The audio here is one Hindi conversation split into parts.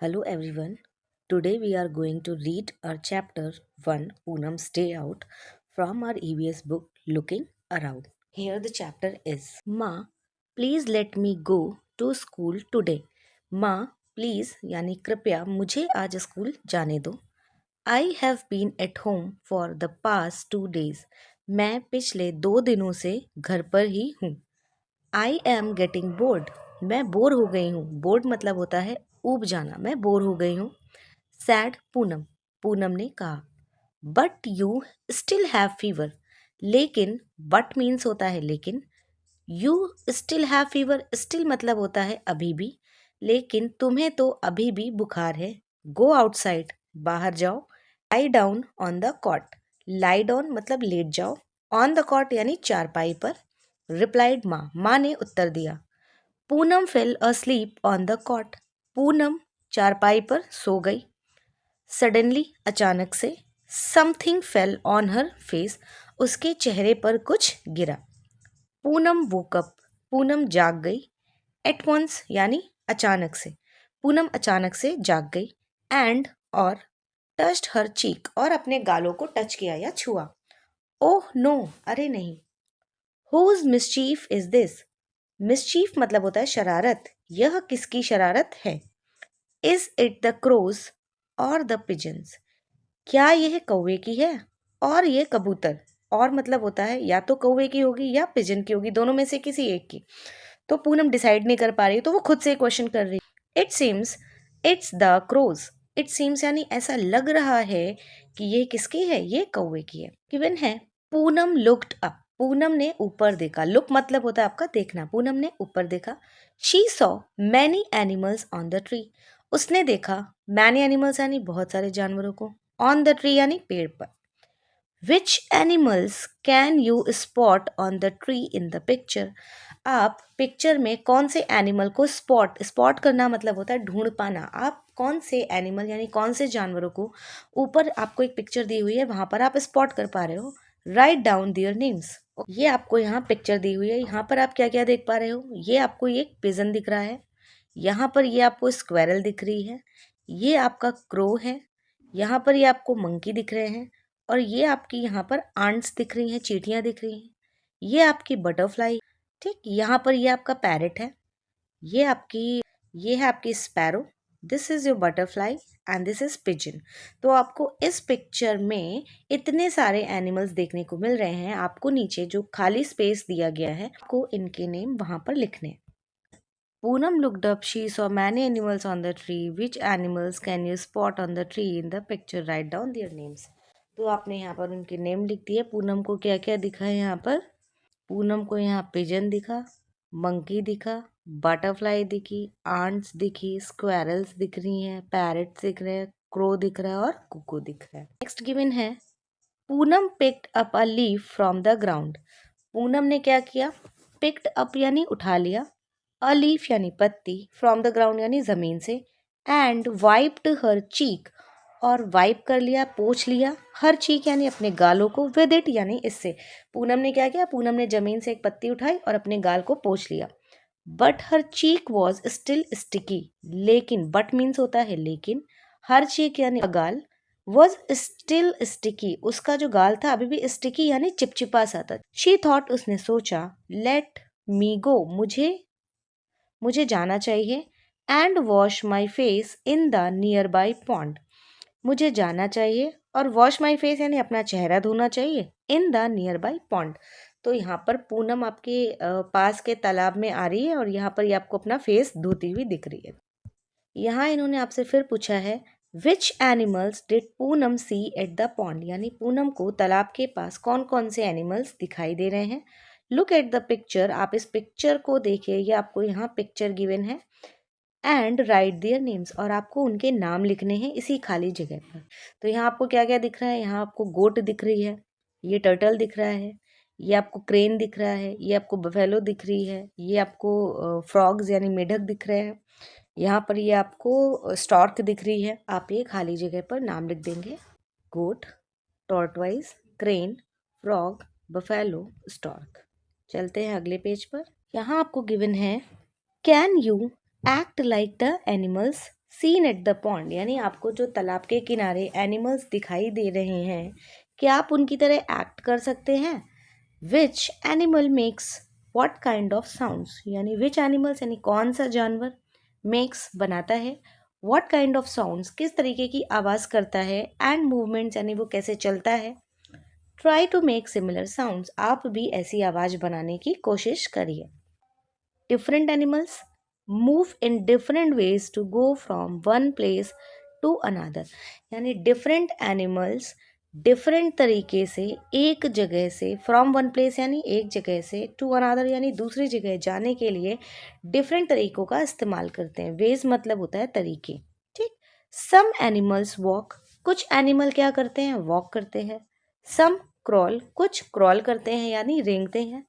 Hello everyone. Today we are going to read our chapter 1 Poonam's Day Out from our EVS book Looking Around. Here the chapter is Ma, please let me go to school today. माँ प्लीज़ यानी कृपया मुझे आज स्कूल जाने दो. I have been at home for the past 2 days. मैं पिछले 2 दिनों से घर पर ही हूँ. I am getting bored. मैं बोर हो गई हूँ. बोर्ड मतलब होता है ऊब जाना. मैं बोर हो गई हूँ. सैड पूनम. पूनम ने कहा. But you still have fever. लेकिन बट मीन्स होता है लेकिन. You still have fever. Still मतलब होता है अभी भी. लेकिन तुम्हें तो अभी भी बुखार है. Go outside. बाहर जाओ. Lie down on the cot. Lie down मतलब लेट जाओ. ऑन द कॉट यानी चारपाई पर. रिप्लाइड माँ. माँ ने उत्तर दिया. Poonam fell asleep on the cot. Poonam चारपाई पर सो गई. सडनली अचानक से. Something fell on her face. उसके चेहरे पर कुछ गिरा. पूनम वोकअप. पूनम जाग गई. एट वंस यानी अचानक से. पूनम अचानक से जाग गई. एंड और टच्ड हर चीक और अपने गालों को टच किया या छुआ. Oh no. अरे नहीं. Whose mischief is this. Mischief मतलब होता है शरारत. यह किसकी शरारत है. इज इट द क्रोज और द पिजन्स. क्या यह कौवे की है और ये कबूतर. और मतलब होता है या तो कौवे की होगी या पिजन की होगी. दोनों में से किसी एक की. तो पूनम डिसाइड नहीं कर पा रही तो वो खुद से क्वेश्चन कर रही. It seems it's the crows. It seems यानी ऐसा लग रहा है कि ये किसकी है. ये कौवे की है. गिवन है. Poonam looked up. पूनम ने ऊपर देखा. लुक मतलब होता है आपका देखना. पूनम ने ऊपर देखा. She saw many animals on the tree. उसने देखा मैनी एनिमल्स यानी बहुत सारे जानवरों को. ऑन द ट्री यानी पेड़ पर. Which animals can you spot on the tree in the picture. आप पिक्चर में कौन से एनिमल को स्पॉट. स्पॉट करना मतलब होता है ढूंढ पाना. आप कौन से एनिमल यानी कौन से जानवरों को ऊपर आपको एक पिक्चर दी हुई है वहां पर आप स्पॉट कर पा रहे हो. Write down their names. ये आपको यहाँ पिक्चर दी हुई है. यहाँ पर आप क्या क्या देख पा रहे हो. ये आपको एक पिजन दिख रहा है. यहाँ पर ये आपको स्क्वेरल दिख रही है. ये आपका क्रो है. यहाँ पर ये आपको मंकी दिख रहे हैं. और ये आपकी यहाँ पर आंट्स दिख रही हैं. चींटियाँ दिख रही हैं. ये आपकी बटरफ्लाई. ठीक. यहाँ पर ये आपका पैरट है. ये है आपकी sparrow. This is your butterfly and this is pigeon. तो आपको इस पिक्चर में इतने सारे एनिमल्स देखने को मिल रहे हैं. आपको नीचे जो खाली स्पेस दिया गया है आपको इनके नेम वहां पर लिखने. Poonam looked up. She saw many animals on the tree. Which animals can you spot on the tree in the picture? Write down their names. तो आपने यहाँ पर उनके नेम लिख दिए. पूनम को क्या क्या दिखा है यहाँ पर. पूनम को यहाँ पिजन दिखा. मंकी दिखा. बटरफ्लाई दिखी. आंट्स दिखी. स्क्वेरल्स दिख रही हैं. पैरट्स दिख रहे हैं. क्रो दिख रहा है और कुकू दिख रहा है. नेक्स्ट गिवन है. Poonam picked up a leaf from the ground. Poonam ने क्या किया. पिक्ड अप यानी उठा लिया. अ लीफ यानी पत्ती. फ्रॉम द ग्राउंड यानी जमीन से. एंड वाइप्ड हर चीक और वाइप कर लिया पोंछ लिया. हर चीक यानी अपने गालों को. विद इट यानी इससे. पूनम ने क्या किया. पूनम ने जमीन से एक पत्ती उठाई और अपने गाल को पोंछ लिया. But her cheek was still sticky. लेकिन बट मीन्स होता है लेकिन. हर चीक यानी गाल. Was still sticky. उसका जो गाल था अभी भी स्टिकी यानी चिपचिपा सा था. She thought. उसने सोचा. लेट मी गो. मुझे जाना चाहिए. And wash my face in the near by pond. मुझे जाना चाहिए और वॉश माई फेस यानी अपना चेहरा धोना चाहिए. In the near by pond. तो यहाँ पर पूनम आपके पास के तालाब में आ रही है और यहाँ पर ये आपको अपना फेस धोती हुई दिख रही है. यहाँ इन्होंने आपसे फिर पूछा है. Which animals did Poonam see at the pond. यानी पूनम को तालाब के पास कौन कौन से एनिमल्स दिखाई दे रहे हैं. Look at the picture. आप इस पिक्चर को देखिए. ये आपको यहाँ पिक्चर गिवन है. And right their names. और आपको उनके नाम लिखने हैं इसी खाली जगह पर. तो यहाँ आपको क्या क्या दिख रहा है. यहाँ आपको गोट दिख रही है. ये टर्टल दिख रहा है. ये आपको क्रेन दिख रहा है. ये आपको बफेलो दिख रही है. ये आपको फ्रॉग्स यानी मेढक दिख रहे हैं. यहाँ पर ये आपको स्टॉर्क दिख रही है. आप ये खाली जगह पर नाम लिख देंगे. Goat, tortoise, crane, frog, buffalo, stork. चलते हैं अगले पेज पर. यहाँ आपको गिवन है. Can you act like the animals. Seen at the pond, यानी आपको जो तालाब के किनारे एनिमल्स दिखाई दे रहे हैं, क्या आप उनकी तरह एक्ट कर सकते हैं? Which animal makes what kind of sounds, यानी विच एनिमल्स यानी कौन सा जानवर मेक्स बनाता है, व्हाट काइंड ऑफ साउंड्स किस तरीके की आवाज़ करता है, एंड मूवमेंट्स यानी वो कैसे चलता है। Try to make similar sounds, आप भी ऐसी आवाज़ बनाने की कोशिश करिए। Different animals move in different ways to go from one place to another, यानी different animals डिफरेंट तरीके से एक जगह से फ्रॉम वन प्लेस यानी एक जगह से टू अनदर यानी दूसरी जगह जाने के लिए डिफरेंट तरीकों का इस्तेमाल करते हैं। वेज मतलब होता है तरीके, ठीक। सम एनिमल्स वॉक, कुछ एनिमल क्या करते हैं, वॉक करते हैं। सम क्रॉल, कुछ क्रॉल करते हैं यानी रेंगते हैं।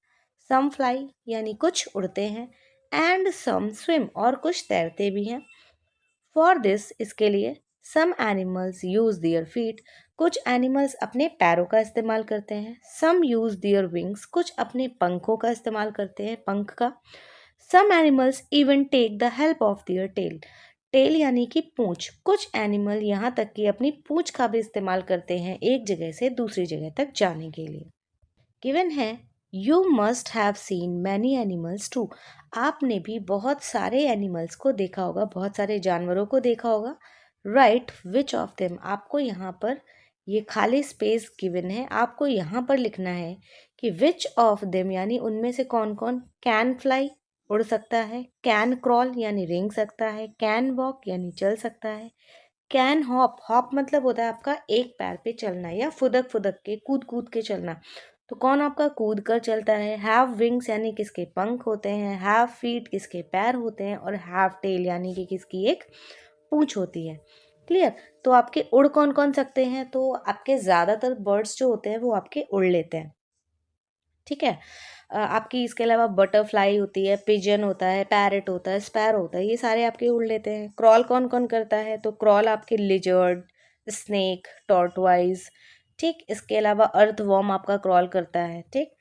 सम फ्लाई, यानी कुछ उड़ते हैं। एंड सम स्विम, और कुछ तैरते भी हैं। फॉर दिस, इसके लिए, सम एनिमल्स यूज दियर फीट, कुछ एनिमल्स अपने पैरों का इस्तेमाल करते हैं। सम यूज दियर विंग्स, कुछ अपने पंखों का इस्तेमाल करते हैं, पंख का। Some animals even take the help of their tail, tail यानी कि पूंछ, कुछ एनिमल यहाँ तक कि अपनी पूंछ का भी इस्तेमाल करते हैं एक जगह से दूसरी जगह तक जाने के लिए। गिवन है you must have seen many animals too, आपने भी बहुत सारे एनिमल्स को देखा होगा, बहुत सारे जानवरों को देखा होगा। राइट विच ऑफ देम, आपको यहाँ पर ये खाली स्पेस गिवन है, आपको यहाँ पर लिखना है कि विच ऑफ देम यानी उनमें से कौन कौन कैन फ्लाई, उड़ सकता है। कैन क्रॉल यानी रेंग सकता है। कैन वॉक यानी चल सकता है। कैन हॉप, हॉप मतलब होता है आपका एक पैर पे चलना या फुदक फुदक के कूद कूद के चलना, तो कौन आपका कूद कर चलता है। हैव विंग्स यानी किसके पंख होते हैं। हैव फीट किसके पैर होते हैं। और हैव टेल यानी कि किसकी एक पूंछ होती है। क्लियर। तो आपके उड़ कौन कौन सकते हैं, तो आपके ज़्यादातर बर्ड्स जो होते हैं वो आपके उड़ लेते हैं, ठीक है। आपकी इसके अलावा बटरफ्लाई होती है, पिजन होता है, पैरट होता है, स्पैरो होता है, ये सारे आपके उड़ लेते हैं। क्रॉल कौन कौन करता है, तो क्रॉल आपके लिजर्ड, स्नेक, टॉर्टवाइज, ठीक। इसके अलावा अर्थवॉर्म आपका क्रॉल करता है, ठीक।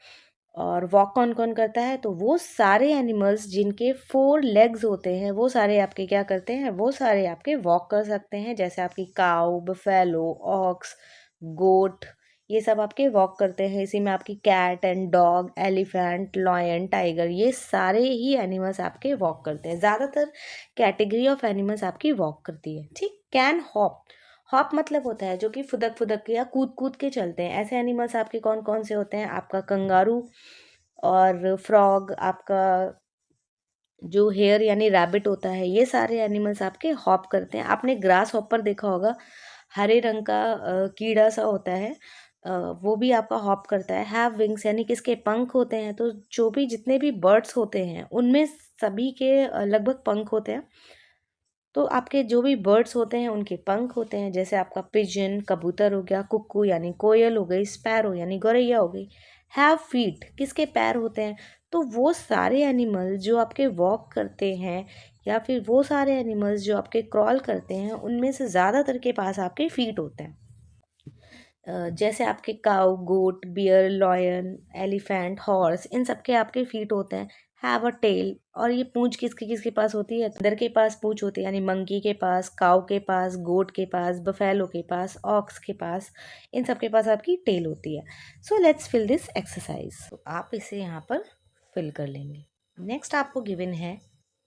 और वॉक कौन कौन करता है, तो वो सारे एनिमल्स जिनके 4 लेग्स होते हैं वो सारे आपके क्या करते हैं, वो सारे आपके वॉक कर सकते हैं। जैसे आपकी काऊ, बफेलो, ऑक्स, गोट, ये सब आपके वॉक करते हैं। इसी में आपकी cat and dog, elephant, lion, tiger, ये सारे ही एनिमल्स आपके वॉक करते हैं। ज़्यादातर कैटेगरी ऑफ एनिमल्स आपकी वॉक करती है, ठीक। कैन हॉप, हॉप मतलब होता है जो कि फुदक फुदक के या कूद कूद के चलते हैं। ऐसे एनिमल्स आपके कौन कौन से होते हैं, आपका कंगारू और फ्रॉग, आपका जो हेयर यानी रैबिट होता है, ये सारे एनिमल्स आपके हॉप करते हैं। आपने ग्रास हॉपर देखा होगा, हरे रंग का कीड़ा सा होता है, वो भी आपका हॉप करता है। हैव विंग्स यानी किसके पंख होते हैं, तो जो भी जितने भी बर्ड्स होते हैं उनमें सभी के लगभग पंख होते हैं। तो आपके जो भी बर्ड्स होते हैं उनके पंख होते हैं। जैसे आपका पिजन कबूतर हो गया, कुक्कू यानी कोयल हो गई, स्पैरो यानी गौरैया हो गई। हैव फीट किसके पैर होते हैं, तो वो सारे एनिमल जो आपके वॉक करते हैं या फिर वो सारे एनिमल्स जो आपके क्रॉल करते हैं उनमें से ज़्यादातर के पास आपके फीट होते हैं। जैसे आपके काऊ, गोट, बियर, लॉयन, एलिफेंट, हॉर्स, इन सब के आपके फीट होते हैं। हैव अ टेल, और ये पूंछ किसके किसके पास होती है, बंदर के पास पूंछ होती है, यानी मंकी के पास, काऊ के पास, गोट के पास, बफेलो के पास, ऑक्स के पास, इन सब के पास आपकी टेल होती है। So let's fill this exercise, तो आप इसे यहाँ पर फिल कर लेंगे। नेक्स्ट आपको गिवन है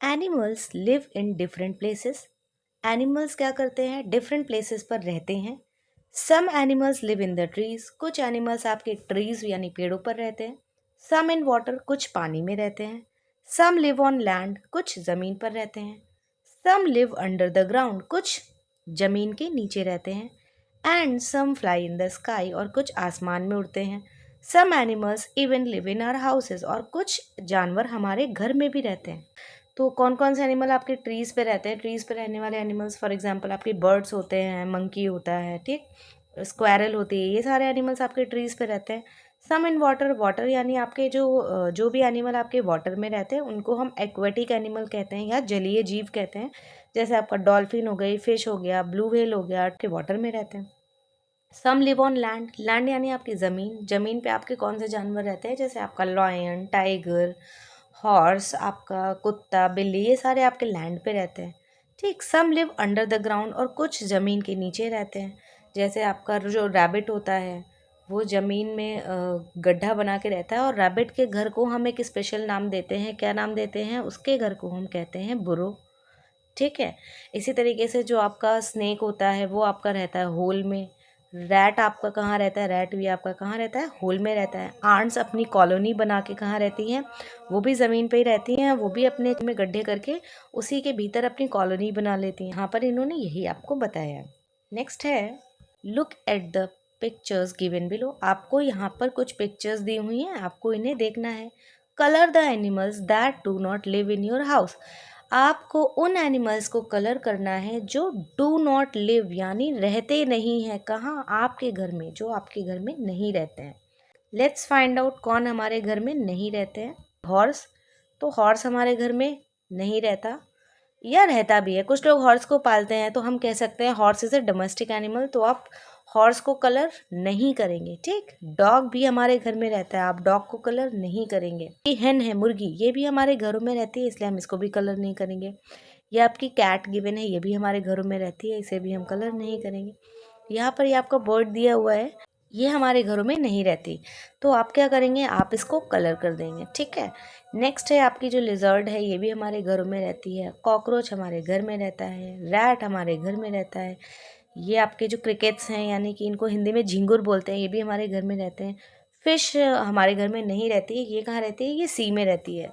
animals live in different places, एनिमल्स क्या करते हैं, डिफरेंट प्लेसेस पर रहते हैं। Some animals live in the trees, कुछ एनिमल्स आपके ट्रीज यानी पेड़ों पर रहते हैं। सम इन वाटर, कुछ पानी में रहते हैं। सम लिव ऑन लैंड, कुछ ज़मीन पर रहते हैं। Some live under the ground, कुछ ज़मीन के नीचे रहते हैं। And some fly in the sky, और कुछ आसमान में उड़ते हैं। Some animals even live in our houses, और कुछ जानवर हमारे घर में भी रहते हैं। तो कौन कौन से एनिमल आपके ट्रीज़ पे रहते हैं, ट्रीज़ पे रहने वाले एनिमल्स फॉर एग्जांपल आपके बर्ड्स होते हैं, मंकी होता है, ठीक, स्क्वायरल होती है, ये सारे एनिमल्स आपके ट्रीज़ पे रहते हैं। सम इन वाटर, वाटर यानी आपके जो भी एनिमल आपके वाटर में रहते हैं उनको हम एक्वेटिक एनिमल कहते हैं या जलीय जीव कहते हैं। जैसे आपका डॉल्फिन हो गई, फिश हो गया, ब्लू व्हेल हो गया, आपके वाटर में रहते हैं। Some live on land, land यानी आपकी ज़मीन, ज़मीन पे आपके कौन से जानवर रहते हैं, जैसे आपका लॉयन, टाइगर, हॉर्स, आपका कुत्ता, बिल्ली, ये सारे आपके लैंड पे रहते हैं, ठीक, सम लिव अंडर द ग्राउंड, और कुछ ज़मीन के नीचे रहते हैं। जैसे आपका जो रैबिट होता है वो ज़मीन में गड्ढा बना के रहता है, और रैबिट के घर को हम एक स्पेशल नाम देते हैं। क्या नाम देते हैं उसके घर को? हम कहते हैं बुरो। ठीक है। इसी तरीके से जो आपका स्नेक होता है वो आपका रहता है होल में। रैट आपका कहाँ रहता है? रैट भी आपका कहाँ रहता है? होल में रहता है। आंट्स अपनी कॉलोनी बना के कहाँ रहती हैं? वो भी ज़मीन पे ही रहती हैं, वो भी अपने में गड्ढे करके उसी के भीतर अपनी कॉलोनी बना लेती हैं। यहाँ पर इन्होंने यही आपको बताया है। नेक्स्ट है, look at the pictures given below. आपको यहाँ पर कुछ पिक्चर्स दी हुई हैं, आपको इन्हें देखना है। Colour the animals that do not live in your house. आपको उन एनिमल्स को कलर करना है जो डू नॉट लिव यानी रहते नहीं हैं। कहाँ? आपके घर में, जो आपके घर में नहीं रहते हैं। लेट्स फाइंड आउट कौन हमारे घर में नहीं रहते हैं। हॉर्स। तो हॉर्स हमारे घर में नहीं रहता, या रहता भी है। कुछ लोग हॉर्स को पालते हैं, तो हम कह सकते हैं horse is a domestic animal, तो आप हॉर्स को कलर नहीं करेंगे। ठीक। डॉग भी हमारे घर में रहता है, आप डॉग को कलर नहीं करेंगे। ये हेन है, मुर्गी, ये भी हमारे घरों में रहती है, इसलिए हम इसको भी कलर नहीं करेंगे। ये आपकी कैट गिवन है, ये भी हमारे घरों में रहती है, इसे भी हम कलर नहीं करेंगे। यहाँ पर ये आपका बर्ड दिया हुआ है, ये हमारे घरों में नहीं रहती, तो आप क्या करेंगे? आप इसको कलर कर देंगे। ठीक है। नेक्स्ट है आपकी जो लिजर्ड है, ये भी हमारे घरों में रहती है। कॉकरोच हमारे घर में रहता है। रैट हमारे घर में रहता है। ये आपके जो क्रिकेट्स हैं, यानी कि इनको हिंदी में झिंगुर बोलते हैं, ये भी हमारे घर में रहते हैं। फिश हमारे घर में नहीं रहती है। ये कहाँ रहती है? ये सी में रहती है।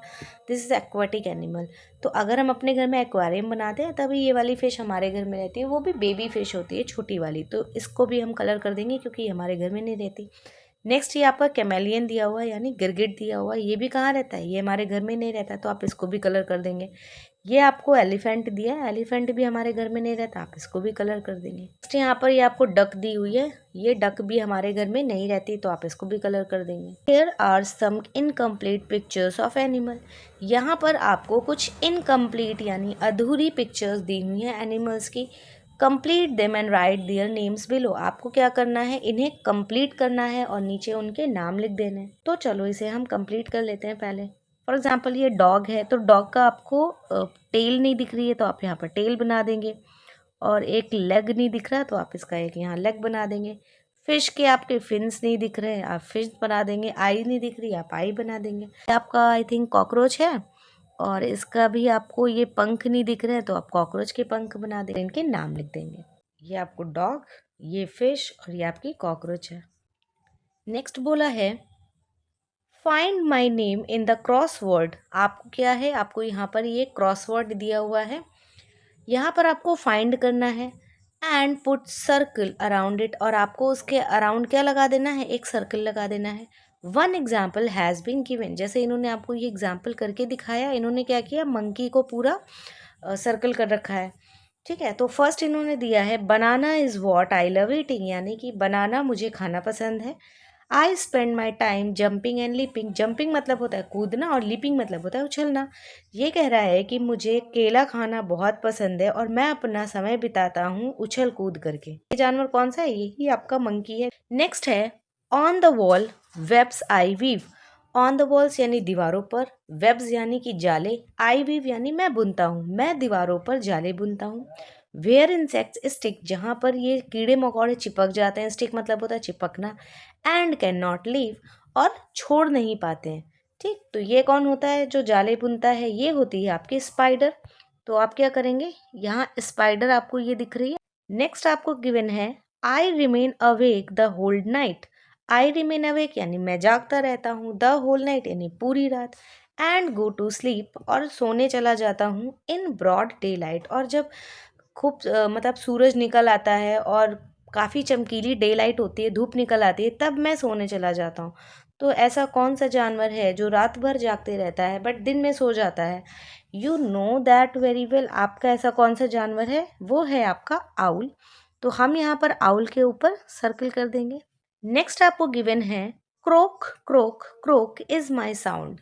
This is aquatic animal. तो अगर हम अपने घर में एक्वेरियम बनाते हैं तभी ये वाली फ़िश हमारे घर में रहती है, वो भी बेबी फ़िश होती है, छोटी वाली। तो इसको भी हम कलर कर देंगे क्योंकि ये हमारे घर में नहीं रहती। नेक्स्ट ये आपका कैमेलियन दिया हुआ है, यानी गिरगिट दिया हुआ है, ये भी कहाँ रहता है? ये हमारे घर में नहीं रहता, तो आप इसको भी कलर कर देंगे। ये आपको एलिफेंट दिया है, एलिफेंट भी हमारे घर में नहीं रहता, आप इसको भी कलर कर देंगे। नेक्स्ट यहाँ पर ये आपको डक दी हुई है, ये डक भी हमारे घर में नहीं रहती, तो आप इसको भी कलर कर देंगे। Here are some incomplete pictures of animal। यहाँ पर आपको कुछ इनकम्प्लीट यानी अधूरी पिक्चर्स दी हुई हैं एनिमल्स की। Complete them and right their names below. आपको क्या करना है? इन्हें कंप्लीट करना है और नीचे उनके नाम लिख देने हैं। तो चलो इसे हम कंप्लीट कर लेते हैं पहले। फॉर एग्जाम्पल ये डॉग है, तो डॉग का आपको टेल नहीं दिख रही है, तो आप यहाँ पर टेल बना देंगे। और एक लेग नहीं दिख रहा, तो आप इसका एक यहाँ लेग बना देंगे। फिश के आपके फिन्स नहीं दिख रहे, आप फिश बना देंगे। आई नहीं दिख रही, आप आई बना देंगे। आपका आई थिंक कॉकरोच है, और इसका भी आपको ये पंख नहीं दिख रहे हैं, तो आप कॉकरोच के पंख बना देंगे, इनके नाम लिख देंगे। ये आपको डॉग, ये फिश, और ये आपकी कॉकरोच है। नेक्स्ट बोला है, find my name in the crossword. आपको क्या है? आपको यहाँ पर ये क्रॉसवर्ड दिया हुआ है, यहाँ पर आपको फाइंड करना है। And put circle around it, और आपको उसके अराउंड क्या लगा देना है? एक सर्कल लगा देना है। One example has been given, जैसे इन्होंने आपको ये एग्जाम्पल करके दिखाया, इन्होंने क्या किया? मंकी को पूरा सर्कल कर रखा है। ठीक है। तो फर्स्ट इन्होंने दिया है, banana is what I love eating, यानी कि बनाना मुझे खाना पसंद है। I spend my time jumping and leaping. Jumping मतलब होता है कूदना, और लिपिंग मतलब होता है उछलना। ये कह रहा है कि मुझे केला खाना बहुत पसंद है और मैं अपना समय बिताता हूँ उछल कूद करके। ये जानवर कौन सा है? यही आपका मंकी है। नेक्स्ट है, on the wall webs I weave. On the walls यानी दीवारों पर, वेब्स यानी कि जाले, आई वीव यानी मैं बुनता हूँ, मैं दीवारों पर जाले बुनता हूँ। वेयर इंसेक्ट्स स्टिक, जहाँ पर ये कीड़े मकोड़े चिपक जाते हैं, स्टिक मतलब होता है चिपकना। एंड कैन नॉट लीव, और छोड़ नहीं पाते हैं। ठीक। तो ये कौन होता है जो जाले बुनता है? ये होती है आपकी स्पाइडर। तो आप क्या करेंगे? यहाँ स्पाइडर आपको ये दिख रही है। नेक्स्ट आपको गिवन है, I remain awake the whole night. I remain awake यानी मैं जागता रहता हूँ, द होल नाइट यानी पूरी रात, एंड गो टू स्लीप और सोने चला जाता हूँ, इन ब्रॉड डे लाइट, और जब खूब मतलब सूरज निकल आता है और काफ़ी चमकीली डे लाइट होती है, धूप निकल आती है, तब मैं सोने चला जाता हूँ। तो ऐसा कौन सा जानवर है जो रात भर जागते रहता है बट दिन में सो जाता है? You know that very well. आपका ऐसा कौन सा जानवर है? वो है आपका आउल। तो हम यहाँ पर आउल के ऊपर सर्कल कर देंगे। नेक्स्ट आपको गिवन है, crook crook crook is my sound.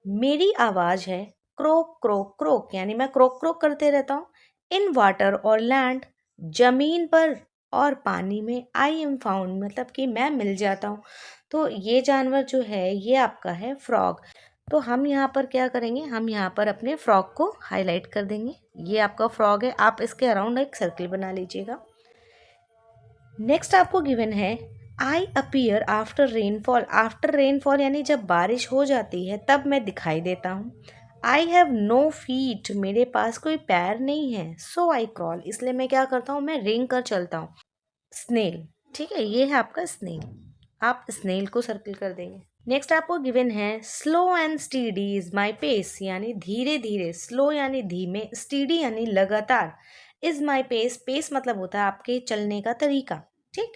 मेरी आवाज़ है क्रोक क्रोक क्रोक, यानी मैं क्रोक क्रोक करते रहता हूँ। इन वाटर और लैंड, जमीन पर और पानी में। आई एम फाउंड मतलब कि मैं मिल जाता हूँ। तो ये जानवर जो है ये आपका है फ्रॉग। तो हम यहाँ पर क्या करेंगे? हम यहाँ पर अपने फ्रॉग को हाईलाइट कर देंगे। ये आपका फ्रॉग है, आप इसके अराउंड एक सर्किल बना लीजिएगा। नेक्स्ट आपको गिवन है I appear after rainfall. After rainfall यानी जब बारिश हो जाती है तब मैं दिखाई देता हूँ। आई हैव नो फीट, मेरे पास कोई पैर नहीं है। सो आई क्रॉल, इसलिए मैं क्या करता हूँ, मैं रेंग कर चलता हूँ। स्नेल, ठीक है, ये है आपका स्नेल। आप स्नेल को सर्किल कर देंगे। नेक्स्ट आपको गिवन है slow and steady is my pace, यानी धीरे धीरे, स्लो यानी धीमे, स्टीडी यानी लगातार, इज माई पेस, पेस मतलब होता है आपके चलने का तरीका। ठीक,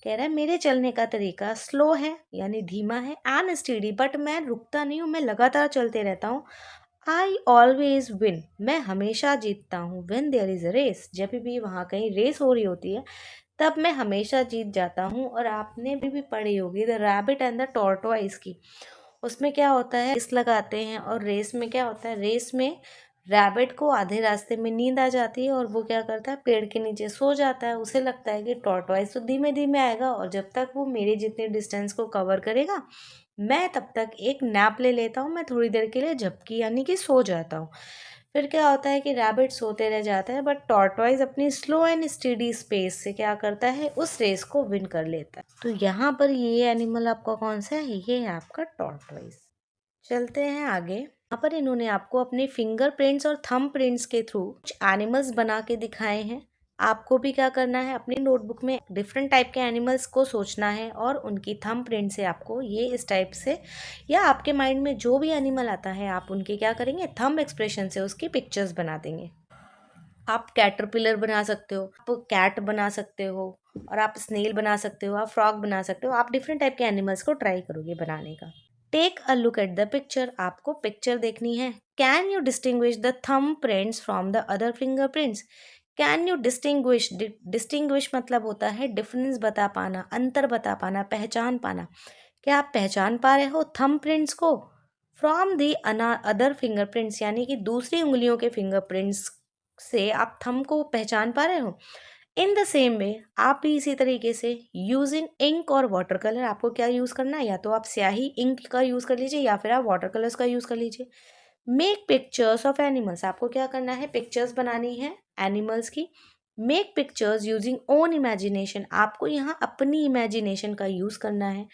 कह रहा है मेरे चलने का तरीका स्लो है यानी धीमा है, एंड स्टीडी बट मैं रुकता नहीं हूँ, मैं लगातार चलते रहता हूँ। आई ऑलवेज विन, मैं हमेशा जीतता हूँ। When there is a race, जब भी वहाँ कहीं रेस हो रही होती है तब मैं हमेशा जीत जाता हूँ। और आपने भी पढ़ी होगी the rabbit and the tortoise की, उसमें क्या होता है, रेस लगाते हैं, और रेस में क्या होता है, रेस में रैबिट को आधे रास्ते में नींद आ जाती है और वो क्या करता है, पेड़ के नीचे सो जाता है। उसे लगता है कि टॉर्टोइस तो धीमे धीमे आएगा और जब तक वो मेरे जितने डिस्टेंस को कवर करेगा मैं तब तक एक नैप ले लेता हूँ, मैं थोड़ी देर के लिए झपकी यानी कि सो जाता हूँ। फिर क्या होता है कि रैबिट सोते रह जाता है, बट टॉर्टवाइज अपनी स्लो एंड स्टेडी स्पेस से क्या करता है, उस रेस को विन कर लेता है। तो यहाँ पर ये एनिमल आपका कौन सा है, ये है आपका टॉर्टवाइज। चलते हैं आगे। यहाँ पर इन्होंने आपको अपने फिंगरप्रिंट्स और थंब प्रिंट्स के थ्रू कुछ एनिमल्स बना के दिखाए हैं। आपको भी क्या करना है, अपनी नोटबुक में डिफरेंट टाइप के एनिमल्स को सोचना है और उनकी थंब प्रिंट से आपको ये इस टाइप से, या आपके माइंड में जो भी एनिमल आता है आप उनके क्या करेंगे, थंब एक्सप्रेशन से उसकी पिक्चर्स बना देंगे। आप कैटरपिलर बना सकते हो, आप कैट बना सकते हो, और आप स्नेल बना सकते हो, आप फ्रॉग बना सकते हो। आप डिफरेंट टाइप के एनिमल्स को ट्राई करोगे बनाने का। Take a look at the picture, आपको पिक्चर देखनी है। Can you distinguish the thumb prints from the other finger prints. Can you distinguish, distinguish मतलब होता है डिफरेंस बता पाना, अंतर बता पाना, पहचान पाना। क्या आप पहचान पा रहे हो थंब प्रिंट्स को from the other finger prints, यानी कि दूसरी उंगलियों के फिंगर प्रिंट्स से आप थंब को पहचान पा रहे हो। इन द सेम वे, आप भी इसी तरीके से यूजिंग इंक और वाटर कलर, आपको क्या यूज़ करना है, या तो आप स्याही इंक का यूज़ कर लीजिए या फिर आप वाटर कलर्स का यूज़ कर लीजिए। मेक पिक्चर्स ऑफ एनिमल्स, आपको क्या करना है, पिक्चर्स बनानी है एनिमल्स की। Make pictures using own imagination, आपको यहाँ अपनी इमेजिनेशन का यूज़ करना है।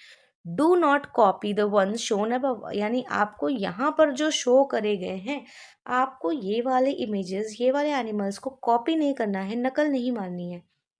Do not copy the ones shown above, यानी आपको यहाँ पर जो शो करे गए हैं आपको ये वाले इमेजेस, ये वाले एनिमल्स को कॉपी नहीं करना है, नकल नहीं मारनी है।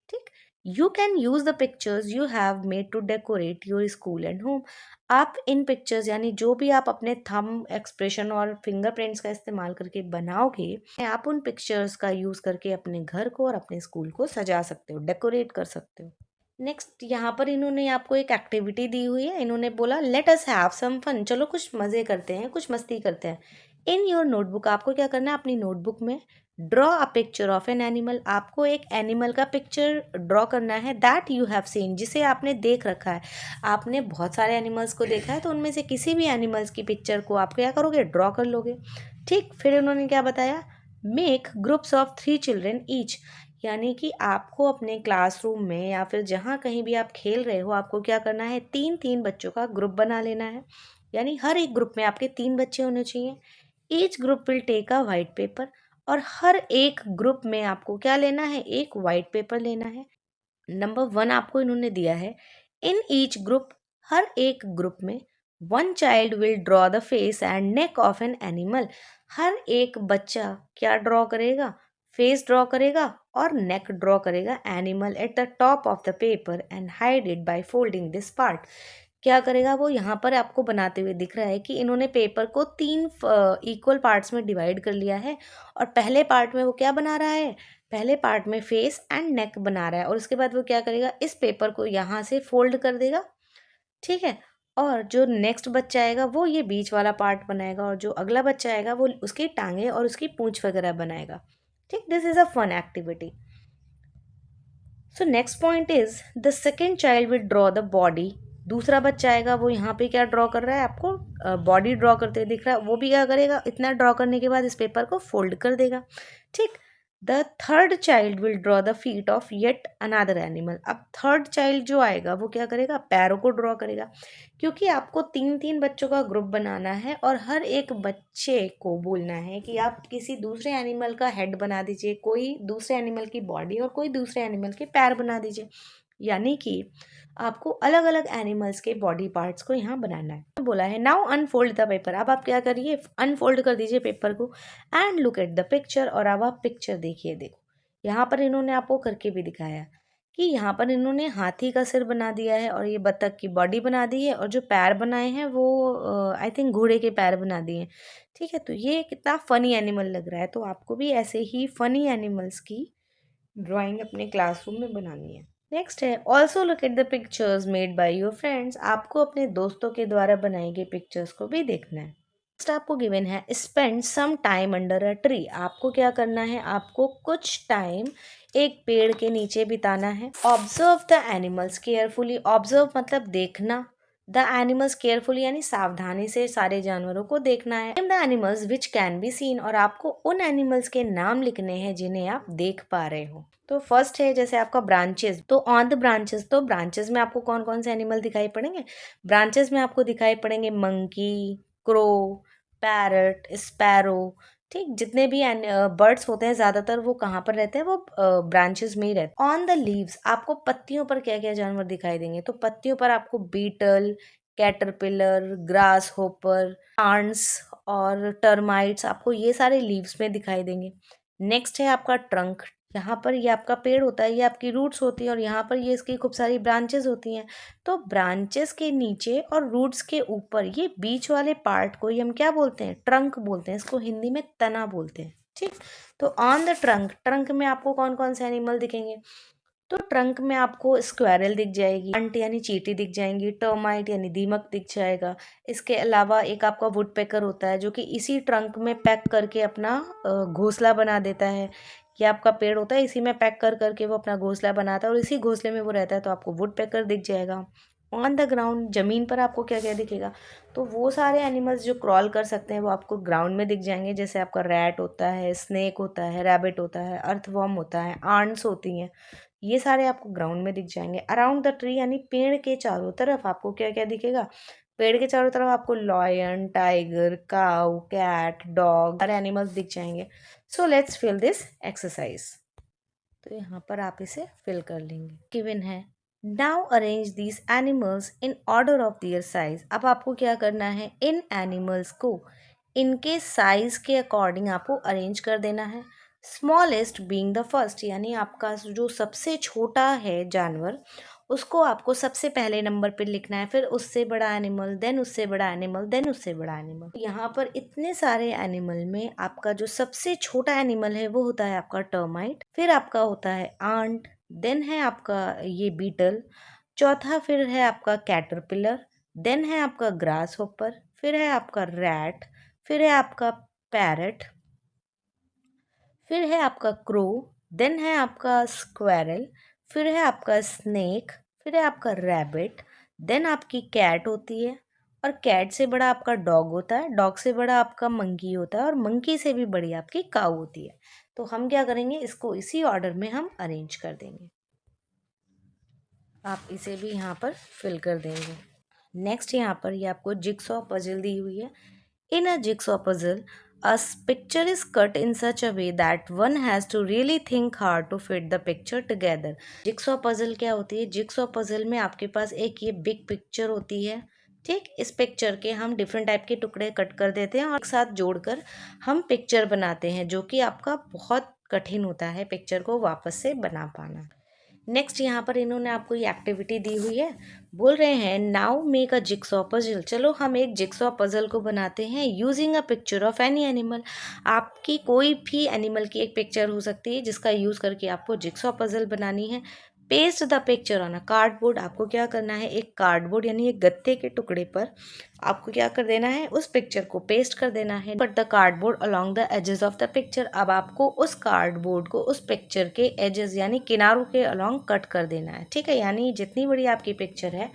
ठीक, you can use the pictures you have made to decorate your school and home. आप इन पिक्चर्स यानी जो भी आप अपने थंब एक्सप्रेशन और फिंगरप्रिंट्स का इस्तेमाल करके बनाओगे, आप उन पिक्चर्स का यूज करके अपने घर को और अपने स्कूल को सजा सकते हो, डेकोरेट कर सकते हो। नेक्स्ट यहाँ पर इन्होंने आपको एक एक्टिविटी दी हुई है, इन्होंने बोला let us have some fun, चलो कुछ मज़े करते हैं, कुछ मस्ती करते हैं। इन योर नोटबुक, आपको क्या करना है, अपनी नोटबुक में draw a picture of an animal, आपको एक एनिमल का पिक्चर ड्रॉ करना है दैट यू हैव सीन, जिसे आपने देख रखा है। आपने बहुत सारे एनिमल्स को देखा है तो उनमें से किसी भी एनिमल्स की पिक्चर को आप क्या करोगे, ड्रॉ कर लोगे। ठीक, फिर उन्होंने क्या बताया, make groups of 3 children each, यानी कि आपको अपने क्लासरूम में या फिर जहाँ कहीं भी आप खेल रहे हो आपको क्या करना है, 3-3 बच्चों का ग्रुप बना लेना है, यानी हर एक ग्रुप में आपके 3 बच्चे होने चाहिए। Each group will take a white paper, और हर एक ग्रुप में आपको क्या लेना है, एक वाइट पेपर लेना है। नंबर 1 आपको इन्होंने दिया है, इन ईच ग्रुप, हर एक ग्रुप में, one child will draw the face and neck of an animal, हर एक बच्चा क्या ड्रॉ करेगा, फेस ड्रॉ करेगा और नेक ड्रॉ करेगा animal at the top of the paper and hide it by folding this part. क्या करेगा वो, यहाँ पर आपको बनाते हुए दिख रहा है कि इन्होंने पेपर को 3 इक्वल पार्ट्स में डिवाइड कर लिया है, और पहले पार्ट में वो क्या बना रहा है, पहले पार्ट में फेस एंड नेक बना रहा है, और उसके बाद वो क्या करेगा, इस पेपर को यहाँ से फोल्ड कर देगा। ठीक है, और जो नेक्स्ट बच्चा आएगा वो ये बीच वाला पार्ट बनाएगा, और जो अगला बच्चा आएगा वो उसकी टांगे और उसकी पूंछ वगैरह बनाएगा। ठीक, this is a fun activity. So next point is the second child will draw the body, दूसरा बच्चा आएगा वो यहाँ पे क्या ड्रॉ कर रहा है, आपको बॉडी ड्रॉ करते हुए दिख रहा है, वो भी क्या करेगा, इतना ड्रॉ करने के बाद इस पेपर को फोल्ड कर देगा। ठीक, the third child will draw the feet of yet another animal. अब थर्ड चाइल्ड जो आएगा वो क्या करेगा, पैरों को ड्रॉ करेगा, क्योंकि आपको 3-3 बच्चों का ग्रुप बनाना है और हर एक बच्चे को बोलना है कि आप किसी दूसरे एनिमल का हेड बना दीजिए, कोई दूसरे एनिमल की बॉडी और कोई दूसरे एनिमल के पैर बना दीजिए। यानी कि आपको अलग अलग एनिमल्स के बॉडी पार्ट्स को यहाँ बनाना है। बोला है नाउ अनफोल्ड द पेपर। अब आप क्या करिए, अनफोल्ड कर दीजिए पेपर को and look at the picture. और अब आप पिक्चर देखिए। देखो यहाँ पर इन्होंने आपको करके भी दिखाया कि यहाँ पर इन्होंने हाथी का सिर बना दिया है और ये बत्तख की बॉडी बना दी है और जो पैर बनाए हैं वो आई थिंक घोड़े के पैर बना दिए हैं। ठीक है, तो ये कितना फनी एनिमल लग रहा है। तो आपको भी ऐसे ही फनी एनिमल्स की ड्राइंग अपने क्लासरूम में बनानी है। नेक्स्ट है also look at the pictures made by your friends. आपको अपने दोस्तों के द्वारा बनाई गई पिक्चर्स को भी देखना है। नेक्स्ट आपको गिवन है spend some time under a tree. आपको क्या करना है, आपको कुछ टाइम एक पेड़ के नीचे बिताना है। Observe the animals carefully. Observe मतलब देखना, द एनिमल्स केयरफुली यानी सावधानी से सारे जानवरों को देखना है। The animals which can be seen. और आपको उन एनिमल्स के नाम लिखने हैं जिन्हें आप देख पा रहे हो। तो फर्स्ट है जैसे आपका ब्रांचेस, तो ऑन द ब्रांचेस, तो ब्रांचेस में आपको कौन कौन से एनिमल दिखाई पड़ेंगे, ब्रांचेस में आपको दिखाई पड़ेंगे मंकी, क्रो, पैरट, स्पैरो। ठीक, जितने भी बर्ड्स होते हैं ज़्यादातर वो कहाँ पर रहते हैं, वो ब्रांचेस में ही रहते हैं। ऑन द लीव्स आपको पत्तियों पर क्या क्या जानवर दिखाई देंगे, तो पत्तियों पर आपको beetle, caterpillar, grasshopper, ants और टर्माइट्स, आपको ये सारे लीव्स में दिखाई देंगे। नेक्स्ट है आपका ट्रंक। यहाँ पर ये आपका पेड़ होता है, ये आपकी रूट्स होती है और यहाँ पर ये इसकी खूब सारी ब्रांचेस होती हैं। तो ब्रांचेस के नीचे और रूट्स के ऊपर ये बीच वाले पार्ट को ही हम क्या बोलते हैं, ट्रंक बोलते हैं। इसको हिंदी में तना बोलते हैं। ठीक, तो ऑन द ट्रंक, ट्रंक में आपको कौन कौन से एनिमल दिखेंगे, तो ट्रंक में आपको स्क्वेरल दिख जाएगी, अंट यानी चींटी दिख जाएंगी, टर्माइट यानी दीमक दिख जाएगा। इसके अलावा एक आपका वुड पेकर होता है जो कि इसी ट्रंक में पैक करके अपना घोंसला बना देता है। ये आपका पेड़ होता है, इसी में पैक कर करके वो अपना घोंसला बनाता है और इसी घोंसले में वो रहता है, तो आपको वुड पेकर दिख जाएगा। ऑन द ग्राउंड, जमीन पर आपको क्या क्या दिखेगा, तो वो सारे एनिमल्स जो क्रॉल कर सकते हैं वो आपको ग्राउंड में दिख जाएंगे। जैसे आपका रैट होता है, स्नेक होता है, रैबिट होता है, अर्थवॉर्म होता है, आंट्स होती हैं, ये सारे आपको ग्राउंड में दिख जाएंगे। अराउंड द ट्री यानी पेड़ के चारों तरफ आपको क्या क्या दिखेगा, पेड़ के चारों तरफ आपको lion, tiger, cow, cat, dog, सारे एनिमल्स दिख जाएंगे। So let's fill this exercise. तो यहाँ पर आप इसे फिल कर लेंगे। गिवन है now arrange these animals in order of their size. अब आपको क्या करना है, इन एनिमल्स को इनके साइज के अकॉर्डिंग आपको अरेंज कर देना है। स्मॉलेस्ट बीइंग द फर्स्ट, यानी आपका जो सबसे छोटा है जानवर उसको आपको सबसे पहले नंबर पे लिखना है, फिर उससे बड़ा एनिमल, देन उससे बड़ा एनिमल, देन उससे बड़ा एनिमल। यहाँ पर इतने सारे एनिमल में आपका जो सबसे छोटा एनिमल है वो होता है आपका टर्माइट, फिर आपका होता है आंट, देन है आपका ये बीटल, चौथा फिर है आपका कैटरपिलर, देन है आपका ग्रास होपर, फिर है आपका रैट, फिर है आपका पैरट, फिर है आपका क्रो, देन है आपका स्क्वेरल, फिर है आपका स्नेक, फिर है आपका रैबिट, देन आपकी कैट होती है और कैट से बड़ा आपका डॉग होता है, डॉग से बड़ा आपका मंकी होता है और मंकी से भी बड़ी आपकी काऊ होती है। तो हम क्या करेंगे, इसको इसी ऑर्डर में हम अरेंज कर देंगे। आप इसे भी यहाँ पर फिल कर देंगे। नेक्स्ट यहाँ पर ये आपको जिक्सॉ पजल दी हुई है। In a jigsaw puzzle a picture is cut in such a way that one has to really think hard to fit the picture together। Jigsaw puzzle क्या होती है, जिक्सॉ पजल में आपके पास एक ये बिग पिक्चर होती है। ठीक, इस पिक्चर के हम डिफरेंट टाइप के टुकड़े कट कर देते हैं और एक साथ जोड़कर हम पिक्चर बनाते हैं, जो कि आपका बहुत कठिन होता है पिक्चर को वापस से बना पाना। नेक्स्ट यहाँ पर इन्होंने आपको ये एक्टिविटी दी हुई है, बोल रहे हैं now make a jigsaw puzzle. चलो हम एक जिक्सॉ पजल को बनाते हैं using a picture of any animal. आपकी कोई भी एनिमल की एक पिक्चर हो सकती है जिसका यूज़ करके आपको जिक्सॉ पजल बनानी है। Paste the picture on a cardboard. आपको क्या करना है, एक कार्डबोर्ड यानी एक गत्ते के टुकड़े पर आपको क्या कर देना है, उस पिक्चर को पेस्ट कर देना है। Cut the cardboard along the edges of the picture. अब आपको उस कार्डबोर्ड को उस पिक्चर के एजेस यानी किनारों के अलॉन्ग कट कर देना है। ठीक है, यानी जितनी बड़ी आपकी पिक्चर है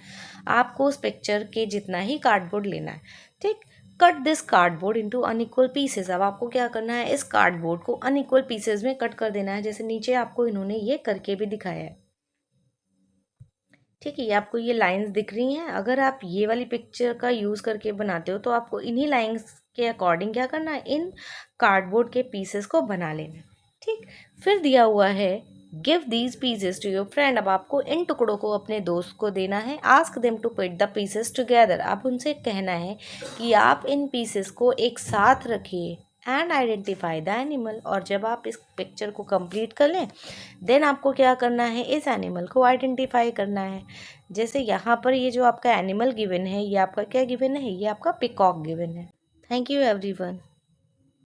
आपको उस पिक्चर के जितना ही कार्डबोर्ड लेना है। ठीक, cut this cardboard into unequal pieces. अब आपको क्या करना है, इस कार्डबोर्ड को अनइक्वल पीसेस में कट कर देना है, जैसे नीचे आपको इन्होंने ये करके भी दिखाया है। ठीक है, ये आपको ये लाइंस दिख रही हैं। अगर आप ये वाली पिक्चर का यूज़ करके बनाते हो तो आपको इन्हीं लाइंस के अकॉर्डिंग क्या करना है, इन कार्डबोर्ड के पीसेस को बना लेना है। ठीक, फिर दिया हुआ है give these pieces to your friend. अब आपको इन टुकड़ों को अपने दोस्त को देना है। Ask them to put the pieces together. अब उनसे कहना है कि आप इन पीसेस को एक साथ रखिए एंड आइडेंटिफाई द एनिमल। और जब आप इस पिक्चर को कंप्लीट कर लें देन आपको क्या करना है, इस एनिमल को आइडेंटिफाई करना है। जैसे यहाँ पर ये जो आपका एनिमल गिवन है, ये आपका क्या गिवन है, ये आपका पिकॉक गिवन है। Thank you everyone.